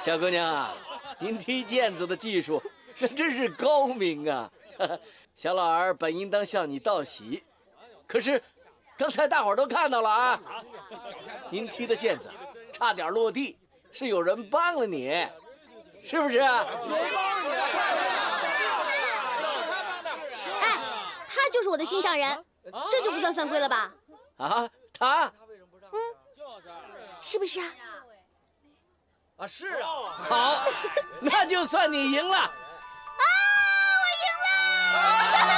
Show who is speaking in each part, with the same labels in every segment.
Speaker 1: 小姑娘啊，您踢毽子的技术真是高明啊！小老儿本应当向你道喜，可是刚才大伙儿都看到了啊，您踢的毽子差点落地，是有人帮了你，是不是？
Speaker 2: 哎，他就是我的心上人，这就不算犯规了吧？
Speaker 1: 啊，他？
Speaker 2: 是不是啊？
Speaker 1: 啊，是啊。好，那就算你赢了。
Speaker 2: 我赢了！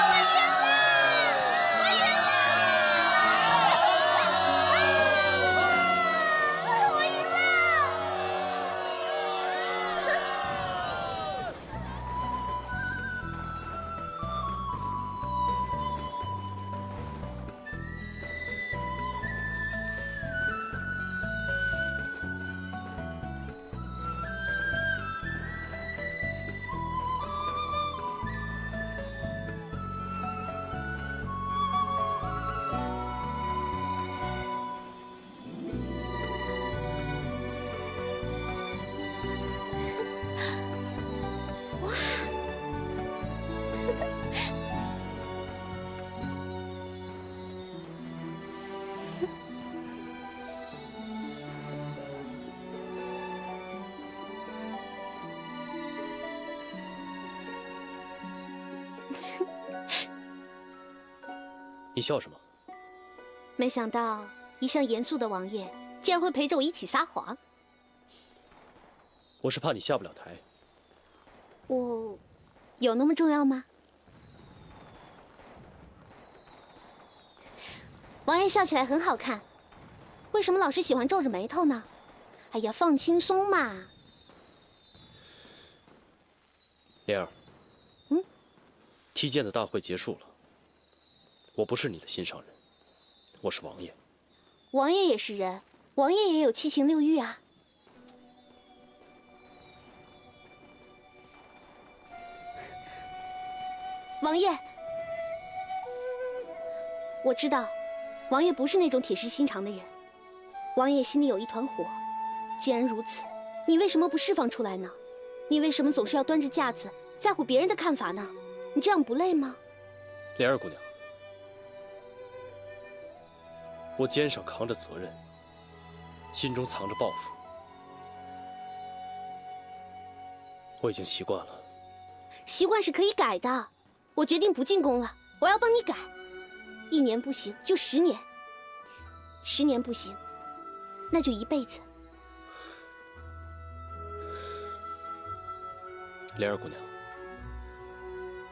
Speaker 3: 你笑什么？
Speaker 2: 没想到一向严肃的王爷，竟然会陪着我一起撒谎。
Speaker 3: 我是怕你下不了台。
Speaker 2: 我有那么重要吗？王爷笑起来很好看，为什么老是喜欢皱着眉头呢？哎呀，放轻松嘛。
Speaker 3: 莲儿，踢毽子大会结束了。我不是你的心上人，我是王爷。
Speaker 2: 王爷也是人，王爷也有七情六欲啊。王爷，我知道，王爷不是那种铁石心肠的人。王爷心里有一团火，既然如此，你为什么不释放出来呢？你为什么总是要端着架子，在乎别人的看法呢？你这样不累吗？
Speaker 3: 莲儿姑娘，我肩上扛着责任，心中藏着抱负，我已经习惯了。
Speaker 2: 习惯是可以改的。我决定不进宫了，我要帮你改。1年不行就10年，10年不行，那就一辈子。
Speaker 3: 莲儿姑娘，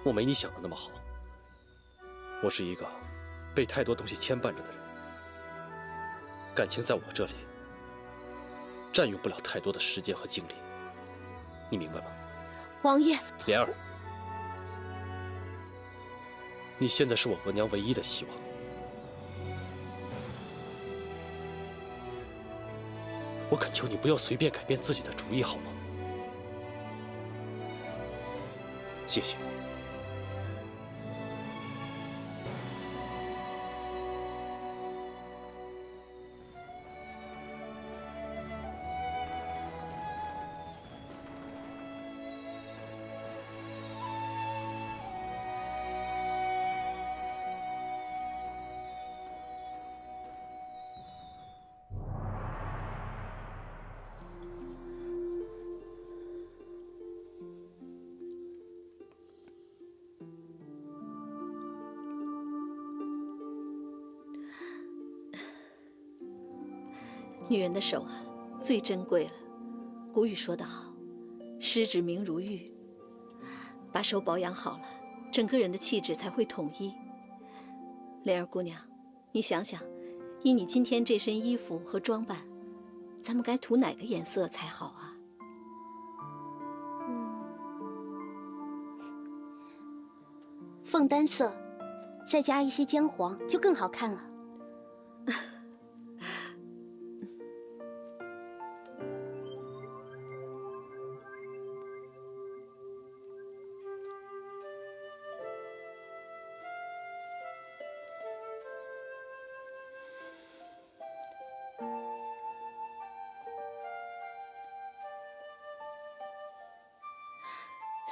Speaker 3: 我没你想的那么好。我是一个被太多东西牵绊着的人，感情在我这里占用不了太多的时间和精力，你明白吗？
Speaker 2: 王爷，
Speaker 3: 莲儿，你现在是我额娘唯一的希望。我恳求你不要随便改变自己的主意，好吗？谢谢。
Speaker 4: 女人的手啊，最珍贵了。古语说得好，失之明如玉。把手保养好了，整个人的气质才会统一。莲儿姑娘，你想想，依你今天这身衣服和装扮，咱们该涂哪个颜色才好啊？
Speaker 2: 凤丹色，再加一些姜黄，就更好看了。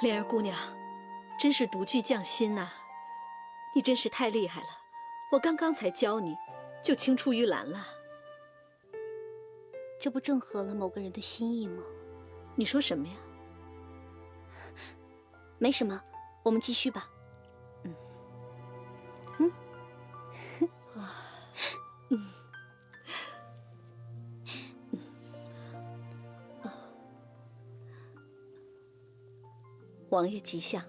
Speaker 4: 莲儿姑娘，真是独具匠心呐！你真是太厉害了，我刚刚才教你，就青出于蓝了。
Speaker 2: 这不正合了某个人的心意吗？
Speaker 4: 你说什么呀？
Speaker 2: 没什么，我们继续吧。
Speaker 4: 王爷吉祥。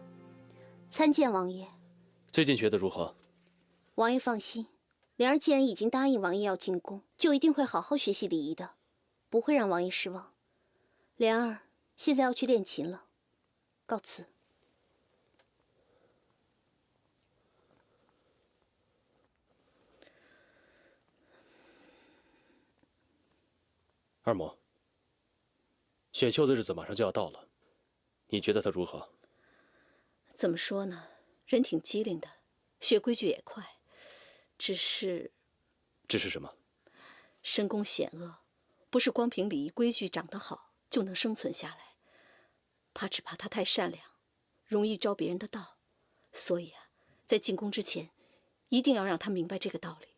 Speaker 2: 参见王爷。
Speaker 3: 最近学得如何？
Speaker 2: 王爷放心，莲儿既然已经答应王爷要进宫，就一定会好好学习礼仪的，不会让王爷失望。莲儿现在要去练琴了，告辞。
Speaker 3: 二嬷，选秀的日子马上就要到了，你觉得他如何？
Speaker 4: 怎么说呢？人挺机灵的，学规矩也快，只是
Speaker 3: 什么？
Speaker 4: 深宫险恶，不是光凭礼仪规矩长得好就能生存下来。只怕他太善良，容易招别人的道，所以啊，在进宫之前，一定要让他明白这个道理。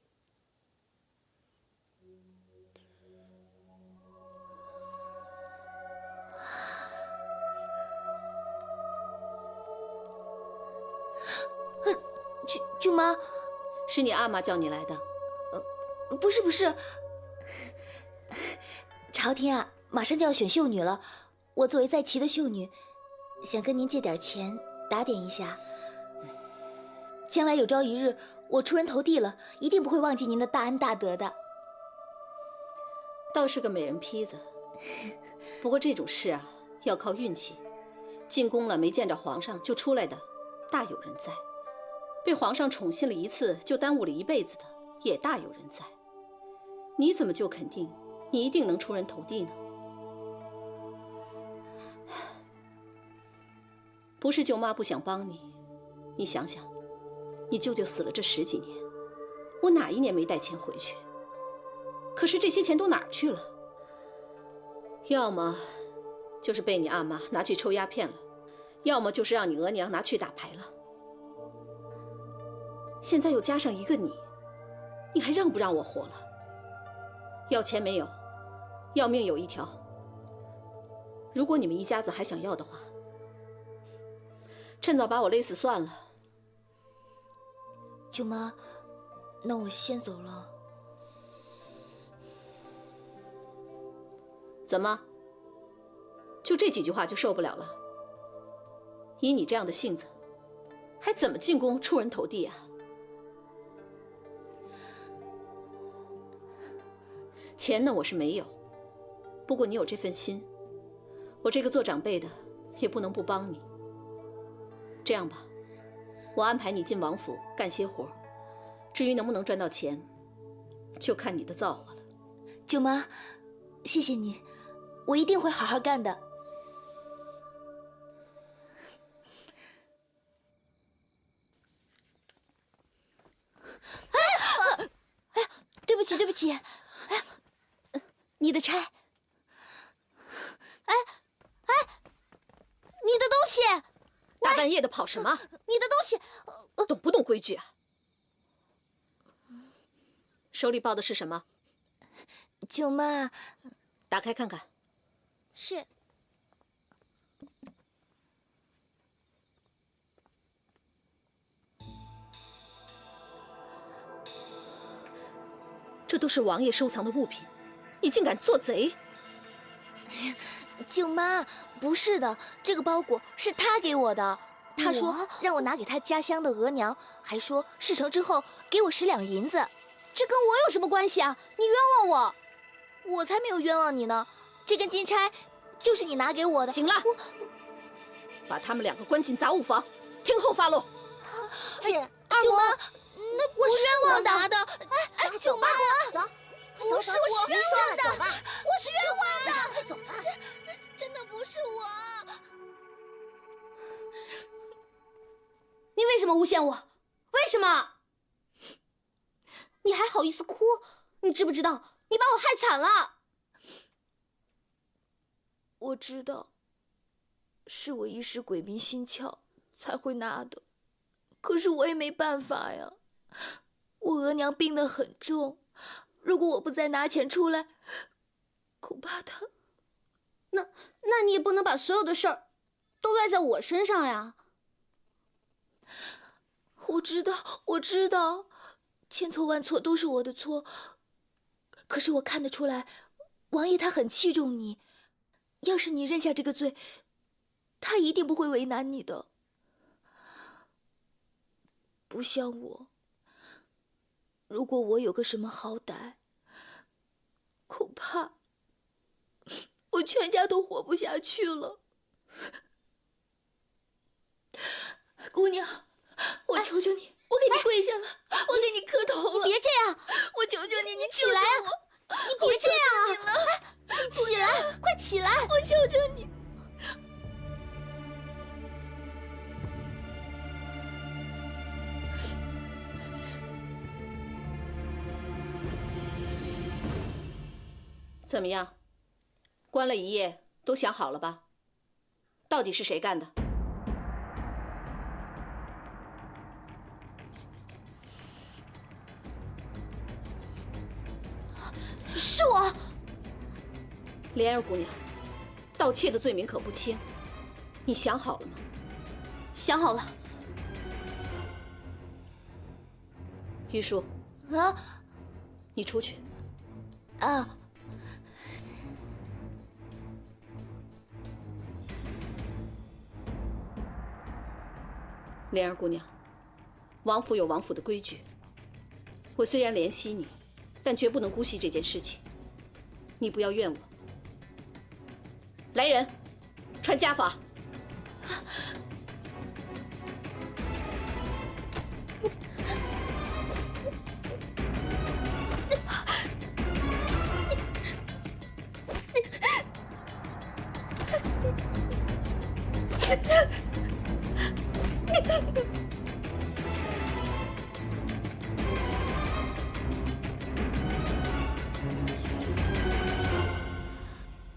Speaker 5: 舅妈，
Speaker 4: 是你阿玛叫你来的？
Speaker 5: 不是，朝廷啊，马上就要选秀女了。我作为在齐的秀女，想跟您借点钱打点一下。将来有朝一日我出人头地了，一定不会忘记您的大恩大德的。
Speaker 4: 倒是个美人坯子，不过这种事啊，要靠运气。进宫了没见着皇上就出来的，大有人在。被皇上宠幸了一次就耽误了一辈子的，也大有人在。你怎么就肯定你一定能出人头地呢？不是舅妈不想帮你，你想想，你舅舅死了这10几年，我哪一年没带钱回去？可是这些钱都哪儿去了？要么就是被你阿妈拿去抽鸦片了，要么就是让你额娘拿去打牌了。现在又加上一个你，你还让不让我活了？要钱没有，要命有一条。如果你们一家子还想要的话，趁早把我勒死算了。
Speaker 5: 舅妈，那我先走了。
Speaker 4: 怎么？就这几句话就受不了了？以你这样的性子，还怎么进宫出人头地啊？钱呢，我是没有，不过你有这份心，我这个做长辈的也不能不帮你。这样吧，我安排你进王府干些活，至于能不能赚到钱，就看你的造化了。
Speaker 5: 舅妈，谢谢你，我一定会好好干的。
Speaker 2: 对不起，你的差。你的东西！
Speaker 4: 大半夜的跑什么？
Speaker 2: 你的东西！
Speaker 4: 懂不懂规矩啊？手里抱的是什么？
Speaker 5: 舅妈，
Speaker 4: 打开看看。
Speaker 2: 是。
Speaker 4: 这都是王爷收藏的物品，你竟敢做贼！
Speaker 5: 舅妈，不是的，这个包裹是他给我的。他说让我拿给他家乡的额娘，还说事成之后给我10两银子。
Speaker 2: 这跟我有什么关系啊？你冤枉我！
Speaker 5: 我才没有冤枉你呢。这根金钗就是你拿给我的。
Speaker 4: 行了，把他们2个关进杂物房，听候发落。
Speaker 5: 是舅妈，那不是冤枉拿的。舅妈，
Speaker 2: 走，
Speaker 5: 不是我冤枉的，
Speaker 2: 走吧，
Speaker 5: 我是冤枉的，
Speaker 2: 走吧，
Speaker 5: 真的不是我。
Speaker 2: 你为什么诬陷我？为什么？你还好意思哭？你知不知道你把我害惨了？
Speaker 5: 我知道，是我一时鬼迷心窍才会拿的，可是我也没办法呀。我额娘病得很重，如果我不再拿钱出来，恐怕她……
Speaker 2: 那你也不能把所有的事儿都赖在我身上呀。
Speaker 5: 我知道，千错万错都是我的错。可是我看得出来，王爷他很器重你，要是你认下这个罪，他一定不会为难你的。不像我，如果我有个什么好歹，恐怕我全家都活不下去了。姑娘，我求求你，我给你跪下了，我给你磕头了。
Speaker 2: 你别这样，
Speaker 5: 我求求你，你
Speaker 2: 起来啊！你别这样啊！你起来，快起来！
Speaker 5: 我求求你。
Speaker 4: 怎么样？关了一夜，都想好了吧？到底是谁干的？
Speaker 2: 是我。
Speaker 4: 莲儿姑娘，盗窃的罪名可不轻，你想好了吗？
Speaker 2: 想好了。
Speaker 4: 玉树，
Speaker 5: 啊
Speaker 4: 你出去。
Speaker 5: 啊！
Speaker 4: 莲儿姑娘，王府有王府的规矩。我虽然怜惜你，但绝不能姑息这件事情。你不要怨我。来人，传家法。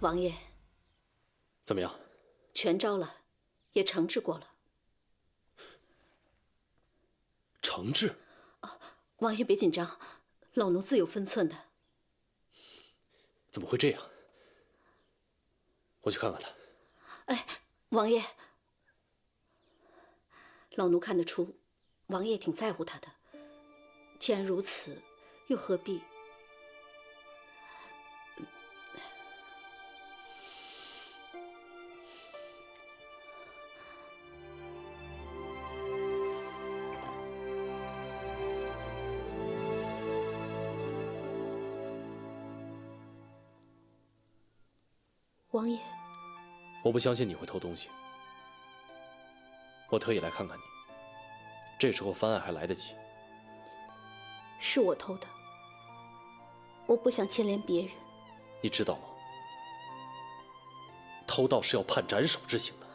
Speaker 4: 王爷，
Speaker 3: 怎么样？
Speaker 4: 全招了，也惩治过了。
Speaker 3: 惩治？
Speaker 4: 王爷别紧张，老奴自有分寸的。
Speaker 3: 怎么会这样？我去看看他。
Speaker 4: 哎，王爷，老奴看得出，王爷挺在乎他的。既然如此，又何必？
Speaker 2: 王爷，
Speaker 3: 我不相信你会偷东西，我特意来看看你。这时候翻案还来得及。
Speaker 2: 是我偷的，我不想牵连别人。
Speaker 3: 你知道吗？偷盗是要判斩首之刑的。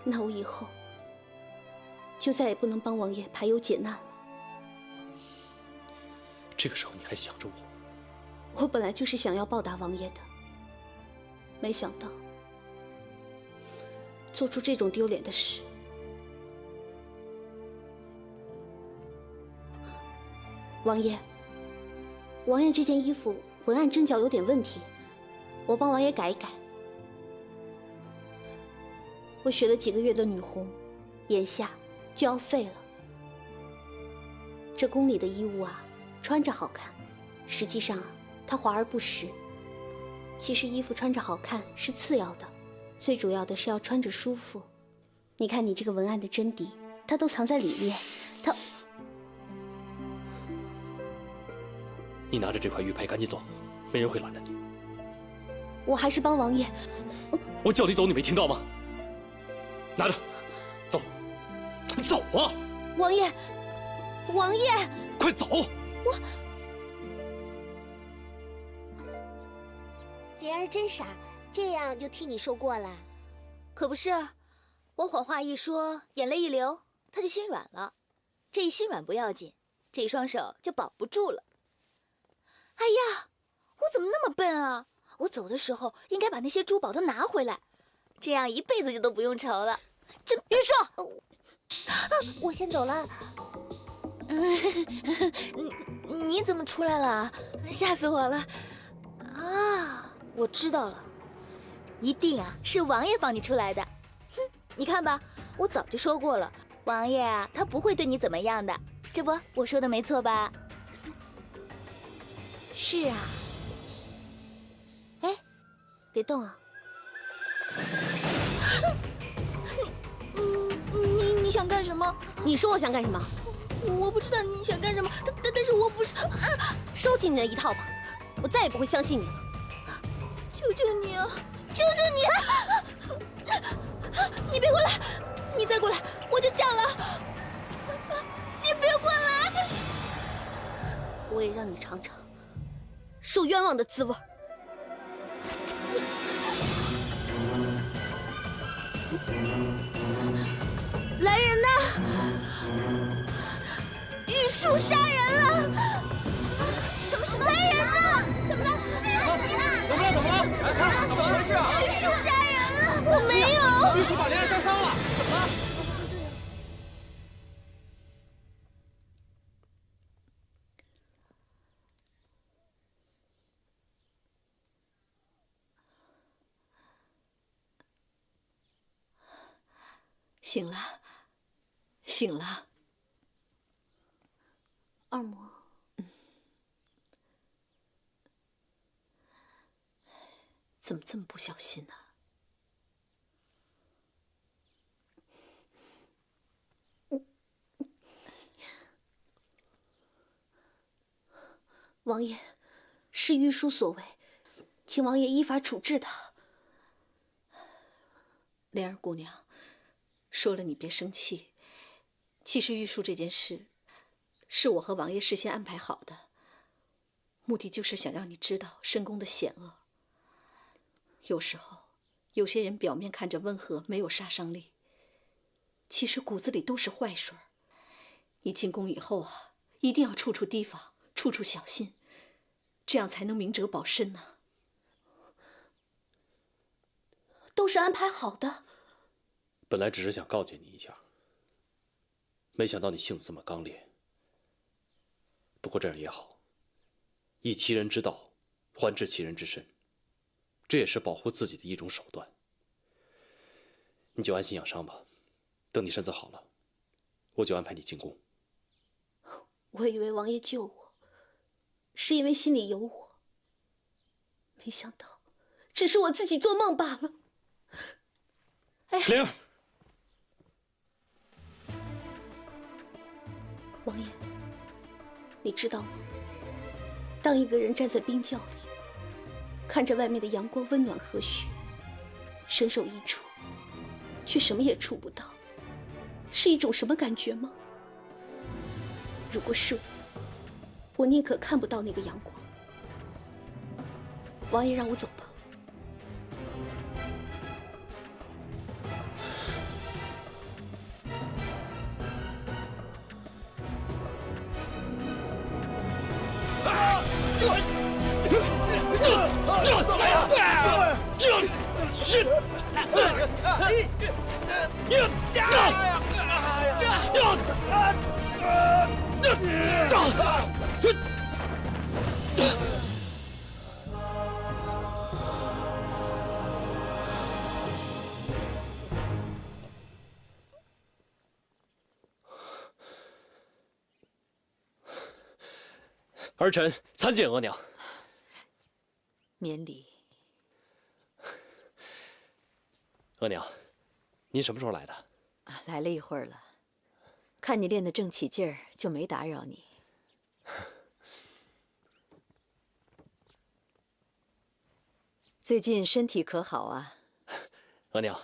Speaker 2: 那我以后就再也不能帮王爷排忧解难了。
Speaker 3: 这个时候你还想着我？
Speaker 2: 我本来就是想要报答王爷的，没想到做出这种丢脸的事。王爷，这件衣服文案针脚有点问题，我帮王爷改一改。我学了几个月的女红，眼下就要废了。这宫里的衣物啊，穿着好看，实际上啊，它华而不实。其实衣服穿着好看是次要的，最主要的是要穿着舒服。你看你这个文案的真谛，它都藏在里面。
Speaker 3: 你拿着这块玉佩赶紧走，没人会拦着你。
Speaker 2: 我还是帮王爷。
Speaker 3: 我叫你走，你没听到吗？拿着，走，走啊！
Speaker 2: 王爷，
Speaker 3: 快走！
Speaker 6: 莲儿真傻，这样就替你受过了。
Speaker 5: 可不是，我谎话一说，眼泪一流，他就心软了。这一心软不要紧，这一双手就保不住了。哎呀，我怎么那么笨啊！我走的时候应该把那些珠宝都拿回来，这样一辈子就都不用愁了。这玉树，
Speaker 6: 我先走了。
Speaker 5: 你怎么出来了？吓死我了！啊，我知道了，一定啊是王爷放你出来的。哼，你看吧，我早就说过了，王爷啊他不会对你怎么样的，这不我说的没错吧？是啊。
Speaker 2: 哎，别动啊！
Speaker 5: 你想干什么？
Speaker 2: 你说我想干什么？
Speaker 5: 我不知道你想干什么，但是我不是。
Speaker 2: 收起你那一套吧，我再也不会相信你了。
Speaker 5: 求求你啊！求求你啊！你别过来！你再过来我就叫了！你别过来！
Speaker 2: 我也让你尝尝受冤枉的滋味。来人呐！玉树杀人了！什么？来人呐！怎么了？
Speaker 7: 怎么了？怎么回事啊？
Speaker 2: 玉树杀人了！我没有。
Speaker 7: 玉树把莲儿烧伤了。怎么了？
Speaker 4: 醒了，醒了。
Speaker 2: 二嬷，
Speaker 4: 怎么这么不小心呢？
Speaker 2: 王爷，是玉书所为，请王爷依法处置他。
Speaker 4: 莲儿姑娘，说了你别生气。其实玉树这件事，是我和王爷事先安排好的，目的就是想让你知道深宫的险恶。有时候，有些人表面看着温和，没有杀伤力，其实骨子里都是坏水。你进宫以后啊，一定要处处提防，处处小心，这样才能明哲保身呢。
Speaker 2: 都是安排好的。
Speaker 3: 本来只是想告诫你一下，没想到你性子这么刚烈。不过这样也好，以其人之道，还治其人之身，这也是保护自己的一种手段。你就安心养伤吧，等你身子好了，我就安排你进宫。
Speaker 2: 我以为王爷救我，是因为心里有我，没想到，只是我自己做梦罢了。
Speaker 3: 灵儿，
Speaker 2: 王爷，你知道吗？当一个人站在冰窖里，看着外面的阳光温暖和煦，伸手一触，却什么也触不到，是一种什么感觉吗？如果是我宁可看不到那个阳光。王爷，让我走吧。
Speaker 3: 儿臣参见额娘。
Speaker 4: 免礼。
Speaker 3: 额娘，您什么时候来的？
Speaker 4: 来了一会儿了，看你练得正起劲儿，就没打扰你。最近身体可好啊？
Speaker 3: 额娘，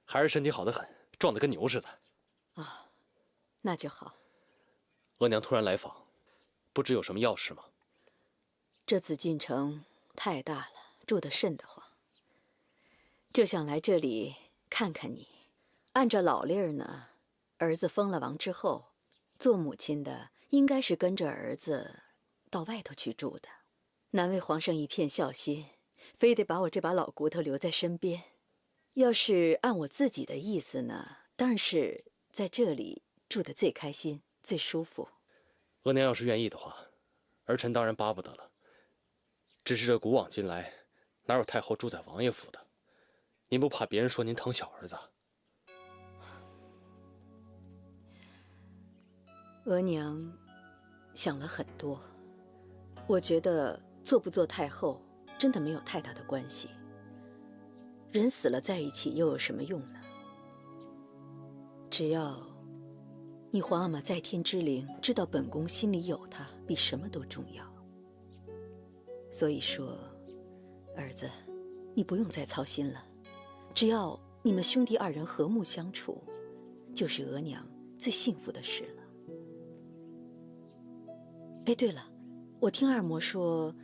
Speaker 3: 孩儿身体好得很，壮得跟牛似的。
Speaker 4: 啊，那就好。
Speaker 3: 额娘突然来访，不知有什么要事吗？
Speaker 4: 这紫禁城太大了，住得瘆得慌，就想来这里看看你。按照老例儿呢，儿子封了王之后，做母亲的应该是跟着儿子到外头去住的，难为皇上一片孝心，非得把我这把老骨头留在身边。要是按我自己的意思呢，当然是在这里住得最开心、最舒服。
Speaker 3: 额娘要是愿意的话，儿臣当然巴不得了。只是这古往今来，哪有太后住在王爷府的？您不怕别人说您疼小儿子？
Speaker 4: 额娘想了很多，我觉得做不做太后真的没有太大的关系。人死了在一起又有什么用呢？只要你皇阿玛在天之灵知道本宫心里有她，比什么都重要。所以说，儿子，你不用再操心了，只要你们兄弟二人和睦相处，就是额娘最幸福的事了。哎，对了，我听二嬷说，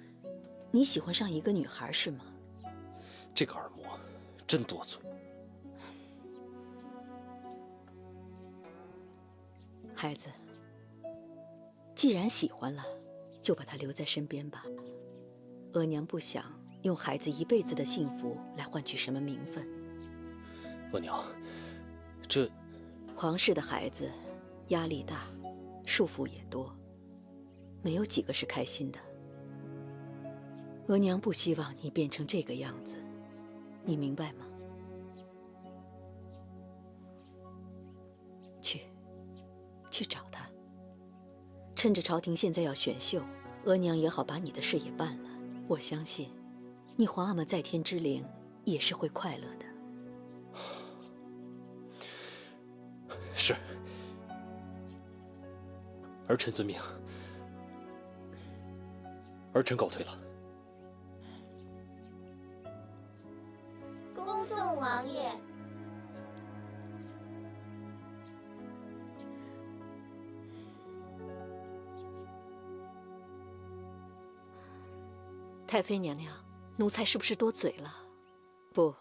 Speaker 4: 你喜欢上一个女孩是吗？
Speaker 3: 这个二嬷真多嘴。
Speaker 4: 孩子，既然喜欢了，就把她留在身边吧。额娘不想用孩子一辈子的幸福来换取什么名分。
Speaker 3: 额娘，这
Speaker 4: 皇室的孩子压力大，束缚也多，没有几个是开心的。额娘不希望你变成这个样子，你明白吗？去找他，趁着朝廷现在要选秀，额娘也好把你的事也办了。我相信，你皇阿玛在天之灵也是会快乐的。
Speaker 3: 是，儿臣遵命。儿臣告退了。
Speaker 6: 恭送王爷。
Speaker 4: 太妃娘娘，奴才是不是多嘴了？不，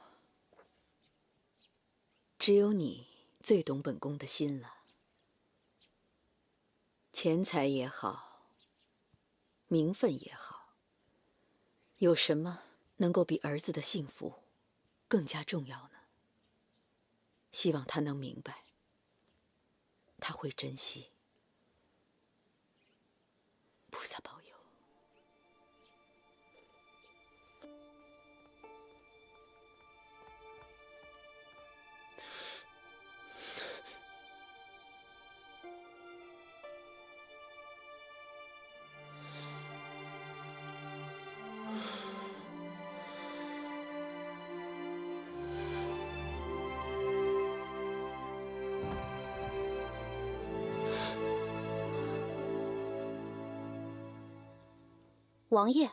Speaker 4: 只有你最懂本宫的心了。钱财也好，名分也好，有什么能够比儿子的幸福更加重要呢？希望他能明白，他会珍惜。菩萨保佑。
Speaker 2: 王爷，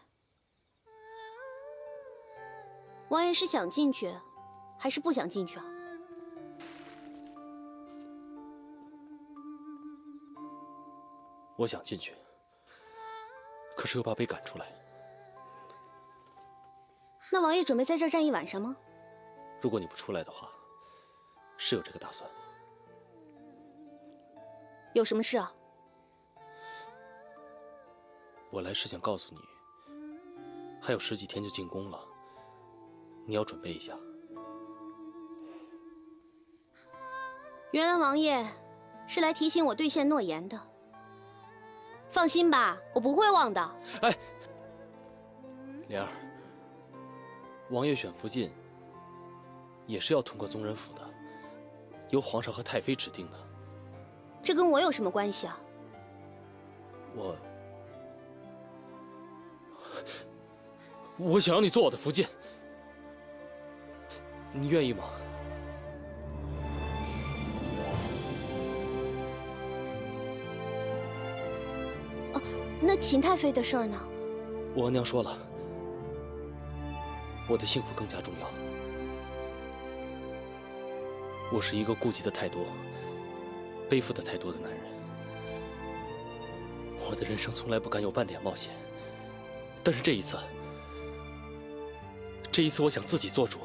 Speaker 2: 王爷是想进去，还是不想进去啊？
Speaker 3: 我想进去，可是又怕被赶出来。
Speaker 2: 那王爷准备在这儿站一晚上吗？
Speaker 3: 如果你不出来的话，是有这个打算。
Speaker 2: 有什么事啊？
Speaker 3: 我来是想告诉你，还有10几天就进宫了，你要准备一下。
Speaker 2: 原来王爷是来提醒我兑现诺言的。放心吧，我不会忘的。
Speaker 3: 哎，莲儿，王爷选福晋也是要通过宗人府的，由皇上和太妃指定的。
Speaker 2: 这跟我有什么关系啊？
Speaker 3: 我想让你做我的福晋，你愿意吗？
Speaker 2: 哦，那秦太妃的事儿呢？
Speaker 3: 我额娘说了，我的幸福更加重要。我是一个顾及的太多、背负的太多的男人。我的人生从来不敢有半点冒险，但是这一次，我想自己做主。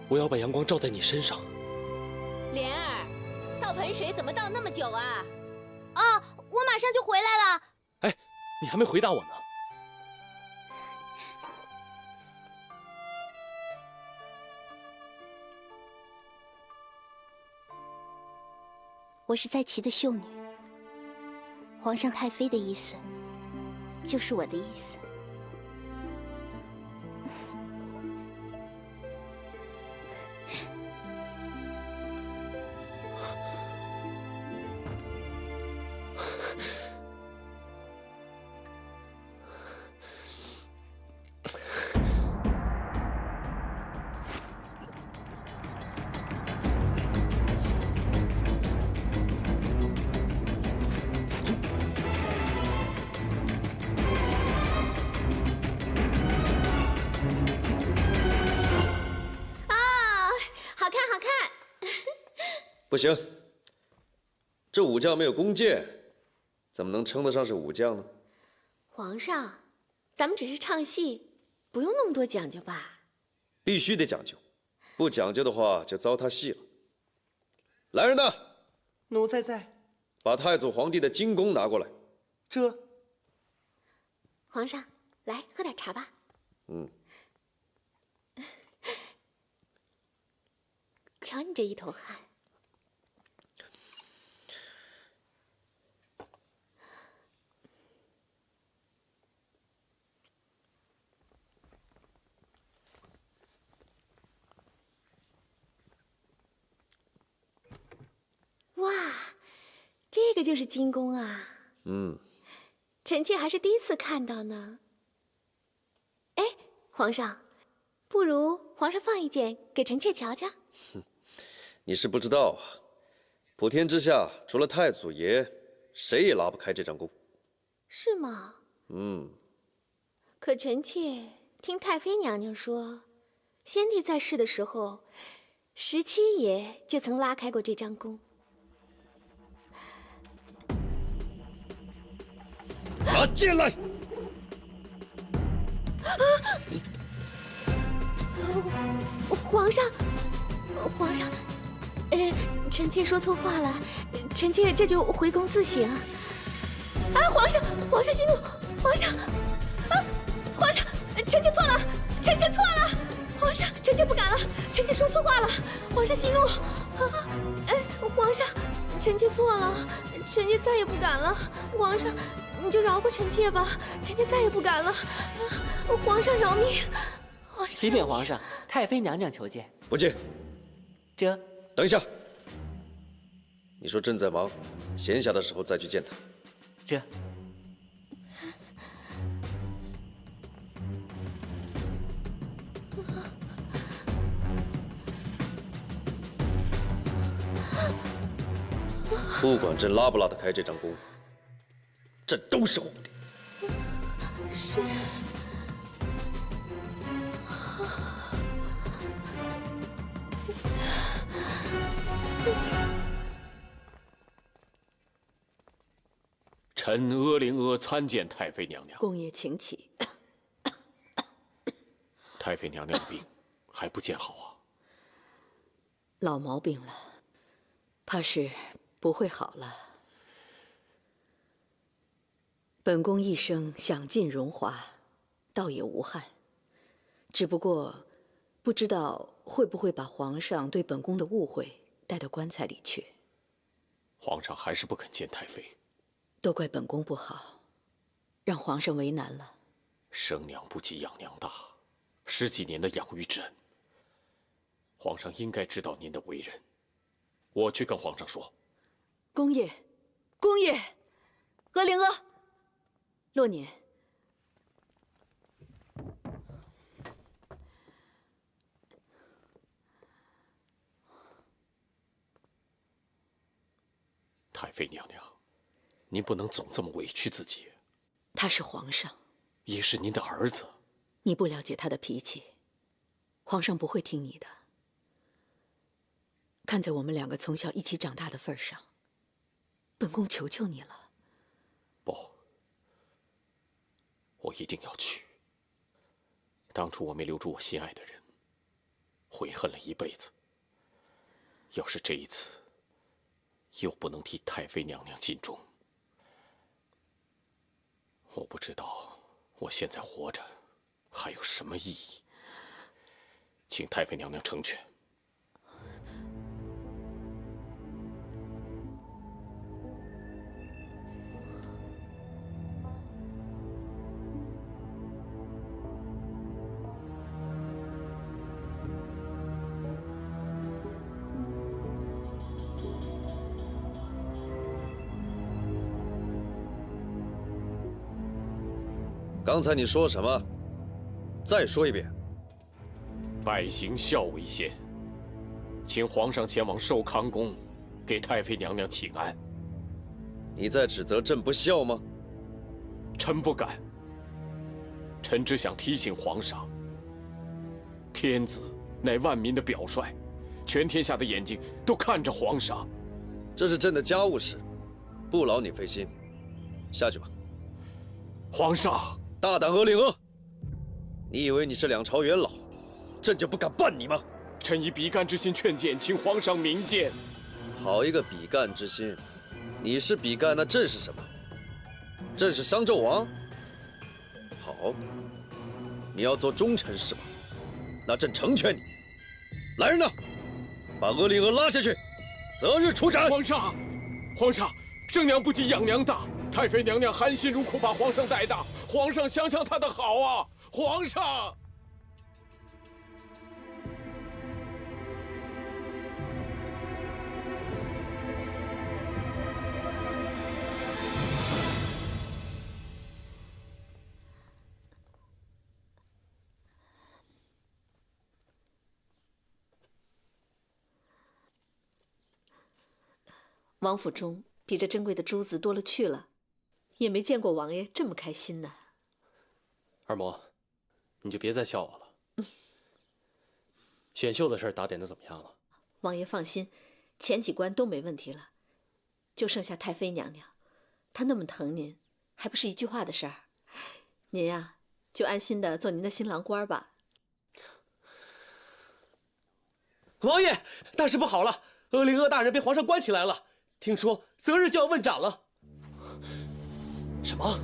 Speaker 3: 我要把阳光照在你身上。
Speaker 5: 莲儿，倒盆水怎么倒那么久啊？
Speaker 2: 啊，我马上就回来了。
Speaker 3: 哎，你还没回答我呢。
Speaker 2: 我是在齐的秀女，皇上太妃的意思，就是我的意思。
Speaker 8: 不行，这武将没有弓箭，怎么能称得上是武将呢？
Speaker 6: 皇上，咱们只是唱戏，不用那么多讲究吧？
Speaker 8: 必须得讲究，不讲究的话就糟蹋戏了。来人呐！
Speaker 9: 奴才在。
Speaker 8: 把太祖皇帝的金弓拿过来。
Speaker 9: 这。
Speaker 6: 皇上，来喝点茶吧。瞧你这一头汗。哇，这个就是金弓啊！臣妾还是第一次看到呢。哎，皇上，不如皇上放一件给臣妾瞧瞧。
Speaker 8: 你是不知道啊，普天之下除了太祖爷，谁也拉不开这张弓。
Speaker 6: 是吗？可臣妾听太妃娘娘说，先帝在世的时候，17爷就曾拉开过这张弓。
Speaker 8: 拿剑来！
Speaker 6: 皇上，臣妾说错话了，臣妾这就回宫自省。啊，皇上息怒，皇上，臣妾错了，皇上，臣妾不敢了，臣妾说错话了，皇上息怒。皇上，臣妾错了，臣妾再也不敢了，皇上。你就饶过臣妾吧，臣妾再也不敢了。皇上饶命！皇上，
Speaker 10: 启禀皇上，太妃娘娘求见。
Speaker 8: 不见。
Speaker 10: 这，
Speaker 8: 等一下。你说朕在忙，闲暇的时候再去见她。
Speaker 10: 这。
Speaker 8: 不管朕拉不拉得开这张弓。朕都是皇帝。
Speaker 6: 是。
Speaker 11: 臣阿陵阿参见太妃娘娘。
Speaker 4: 公爷请起。
Speaker 11: 太妃娘娘的病还不见好啊？
Speaker 4: 老毛病了，怕是不会好了。本宫一生享尽荣华，倒也无憾。只不过，不知道会不会把皇上对本宫的误会带到棺材里去。
Speaker 11: 皇上还是不肯见太妃，
Speaker 4: 都怪本宫不好，让皇上为难了。
Speaker 11: 生娘不及养娘大，10几年的养育之恩，皇上应该知道您的为人。我去跟皇上说。
Speaker 4: 公爷，阿陵阿。洛年，
Speaker 11: 太妃娘娘，您不能总这么委屈自己。
Speaker 4: 他是皇上，
Speaker 11: 也是您的儿子。
Speaker 4: 你不了解他的脾气，皇上不会听你的。看在我们2个从小一起长大的份上，本宫求求你了。
Speaker 11: 不。我一定要去。当初我没留住我心爱的人，悔恨了一辈子。要是这一次又不能替太妃娘娘尽忠，我不知道我现在活着还有什么意义，请太妃娘娘成全。
Speaker 8: 刚才你说什么？再说一遍。
Speaker 11: 百行孝为先，请皇上前往寿康宫，给太妃娘娘请安。
Speaker 8: 你在指责朕不孝吗？
Speaker 11: 臣不敢。臣只想提醒皇上，天子乃万民的表率，全天下的眼睛都看着皇上。
Speaker 8: 这是朕的家务事，不劳你费心。下去吧。
Speaker 11: 皇上，
Speaker 8: 大胆额令阿！你以为你是两朝元老，朕就不敢办你吗？
Speaker 11: 臣以比干之心劝谏，请皇上明鉴。
Speaker 8: 好一个比干之心！你是比干，那朕是什么？朕是商纣王。好，你要做忠臣是吧？那朕成全你。来人呐，把额令阿拉下去，择日处斩。
Speaker 11: 皇上，皇上，生娘不及养娘大，太妃娘娘含辛茹苦把皇上带大，皇上想想她的好啊！皇上。
Speaker 4: 王府中比这珍贵的珠子多了去了，也没见过王爷这么开心呢。
Speaker 3: 二嬷，你就别再笑我了。选秀的事打点的怎么样了？
Speaker 4: 王爷放心，前几关都没问题了，就剩下太妃娘娘，她那么疼您，还不是一句话的事儿。您呀，就安心的做您的新郎官吧。
Speaker 10: 王爷，大事不好了！额令阿大人被皇上关起来了，听说择日就要问斩了。
Speaker 3: 什么？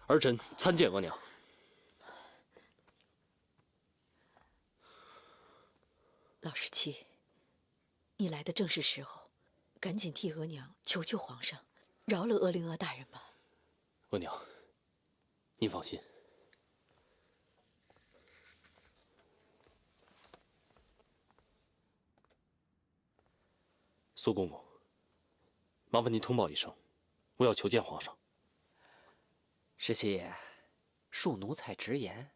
Speaker 3: 儿臣参见额娘。
Speaker 12: 老十七，你来的正是时候，赶紧替额娘求求皇上，饶了额令阿大人吧。
Speaker 3: 额娘，您放心。苏公公，麻烦您通报一声，我要求见皇上。
Speaker 10: 十七爷，恕奴才直言，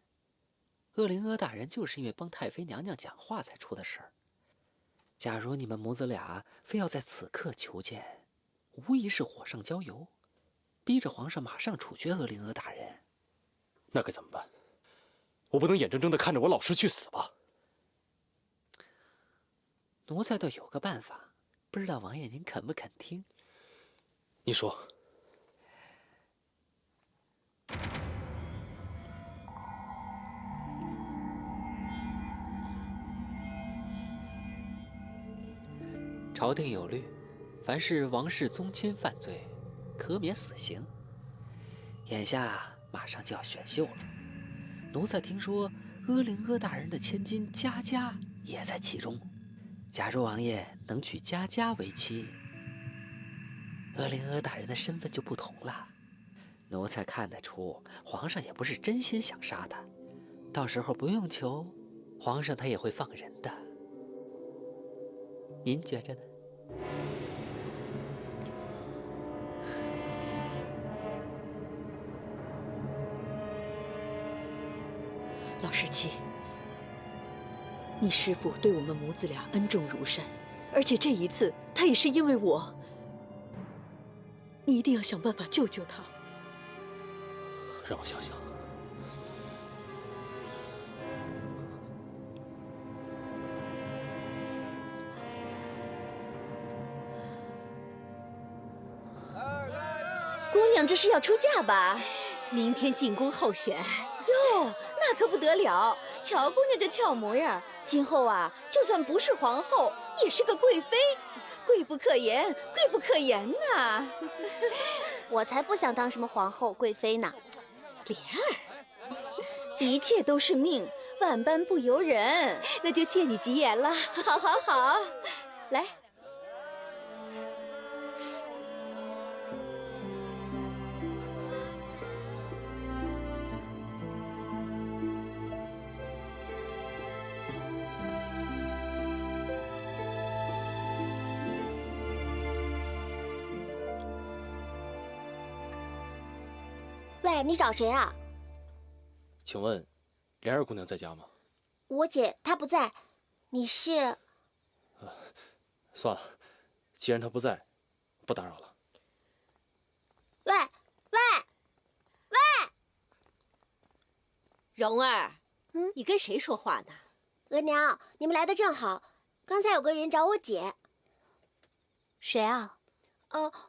Speaker 10: 额令阿大人就是因为帮太妃娘娘讲话才出的事儿。假如你们母子俩非要在此刻求见，无疑是火上浇油，逼着皇上马上处决额令阿大人。
Speaker 3: 那该怎么办？我不能眼睁睁地看着我老师去死吧？
Speaker 10: 奴才倒有个办法，不知道王爷您肯不肯听？
Speaker 3: 你说。
Speaker 10: 朝廷有律，凡是王室宗亲犯罪，可免死刑。眼下马上就要选秀了，奴才听说额令阿大人的千金佳佳也在其中。假如王爷能娶佳佳为妻，额令阿大人的身份就不同了。奴才看得出，皇上也不是真心想杀他，到时候不用求，皇上他也会放人的。您觉着呢？
Speaker 12: 老十七，你师父对我们母子俩恩重如山，而且这一次他也是因为我，你一定要想办法救救他。
Speaker 3: 让我想想。
Speaker 6: 娘这是要出嫁吧？
Speaker 4: 明天进宫候选。
Speaker 6: 哟，那可不得了！乔姑娘这俏模样，今后啊，就算不是皇后，也是个贵妃，贵不可言，贵不可言呐！
Speaker 2: 我才不想当什么皇后、贵妃呢。
Speaker 6: 莲儿，一切都是命，万般不由人，
Speaker 4: 那就借你吉言了。
Speaker 6: 好，好，好，来。
Speaker 2: 喂，你找谁啊？
Speaker 3: 请问，莲儿姑娘在家吗？
Speaker 2: 我姐她不在。你是？
Speaker 3: 算了，既然她不在，不打扰了。
Speaker 2: 喂，
Speaker 4: 蓉儿，你跟谁说话呢？
Speaker 2: 额娘，你们来的正好。刚才有个人找我姐。谁啊？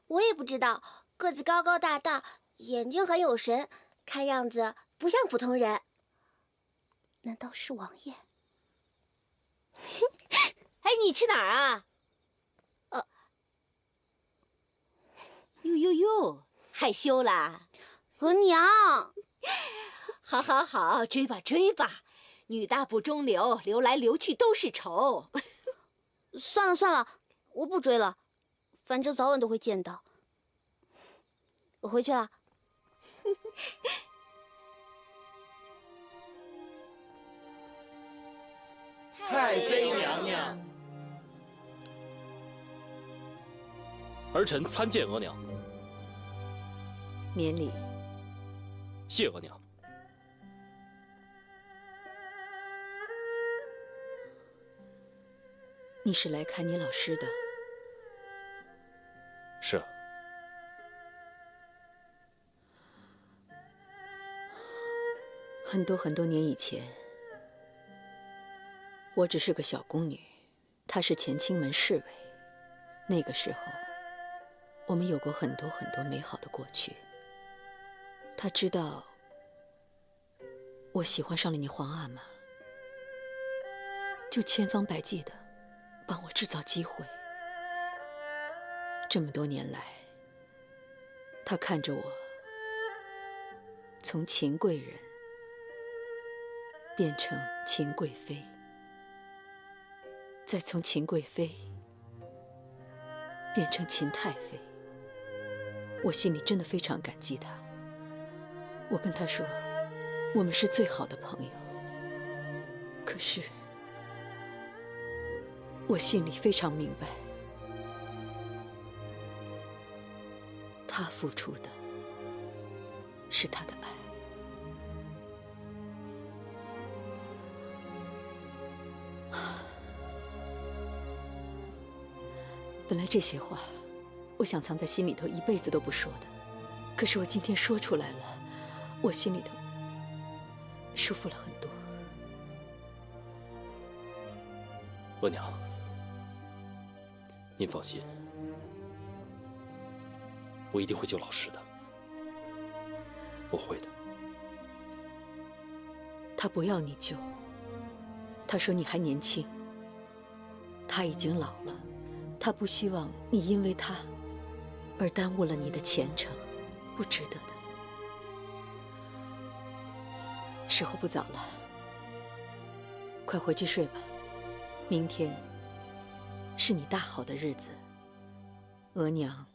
Speaker 2: 我也不知道，个子高高大大，眼睛很有神，看样子不像普通人。难道是王爷？
Speaker 4: 哎，你去哪儿啊？哟，害羞啦？
Speaker 2: 额娘，
Speaker 4: 好，追吧，女大不中留，留来留去都是仇。
Speaker 2: 算了，我不追了，反正早晚都会见到。我回去了。
Speaker 7: 太妃娘娘，
Speaker 3: 儿臣参见额娘。
Speaker 12: 免礼。
Speaker 3: 谢额娘。
Speaker 12: 你是来看你老师的？
Speaker 3: 是。
Speaker 12: 很多年以前，我只是个小宫女，她是前清门侍卫。那个时候，我们有过很多美好的过去。她知道我喜欢上了你皇阿玛，就千方百计的帮我制造机会。这么多年来，她看着我从秦贵人变成秦贵妃，再从秦贵妃变成秦太妃，我心里真的非常感激她。我跟她说，我们是最好的朋友。可是，我心里非常明白，她付出的是她的爱。本来这些话，我想藏在心里头一辈子都不说的，可是我今天说出来了，我心里头舒服了很多。
Speaker 3: 额娘，您放心，我一定会救老师的，我会的。
Speaker 12: 他不要你救，他说你还年轻，他已经老了。他不希望你因为他而耽误了你的前程，不值得的。时候不早了，快回去睡吧。明天是你大好的日子，额娘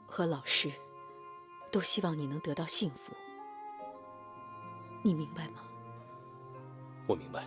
Speaker 12: 和老师都希望你能得到幸福，你明白吗？
Speaker 3: 我明白。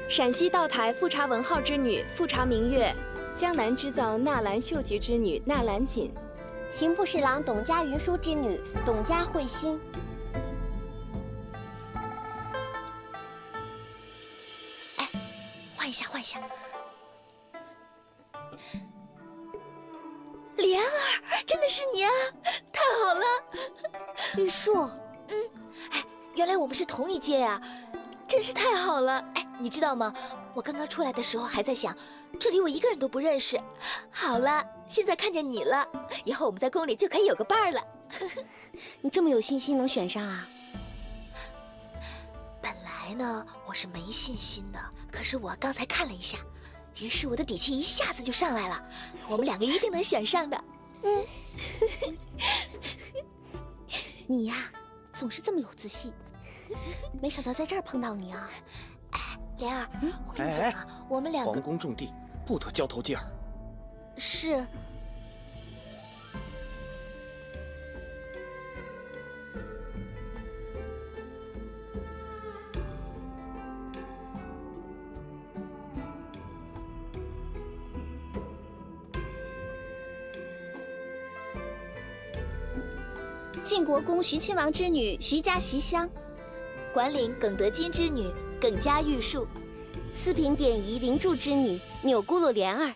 Speaker 6: 陕西道台富察文浩之女富察明月，江南织造纳兰秀吉之女纳兰锦，
Speaker 2: 刑部侍郎董家云舒之女董家慧心。
Speaker 5: 哎，换一下，换一下。莲儿，真的是你啊！太好了，
Speaker 2: 玉树。
Speaker 5: 哎，原来我们是同一届呀，真是太好了。哎，你知道吗？我刚刚出来的时候还在想，这里我一个人都不认识。好了，现在看见你了，以后我们在宫里就可以有个伴儿了。
Speaker 2: 你这么有信心能选上啊？
Speaker 5: 本来呢，我是没信心的，可是我刚才看了一下，于是我的底气一下子就上来了。我们2个一定能选上的。
Speaker 2: 你呀，总是这么有自信。没想到在这儿碰到你啊！
Speaker 5: 哎，莲儿，我跟你讲啊，我们2个
Speaker 9: 皇宫重地，不得交头接耳。
Speaker 5: 是。
Speaker 2: 晋国公徐亲王之女徐家席香，
Speaker 5: 管领耿德金之女耿家玉树，
Speaker 2: 四平典仪灵柱之女钮钴禄莲儿。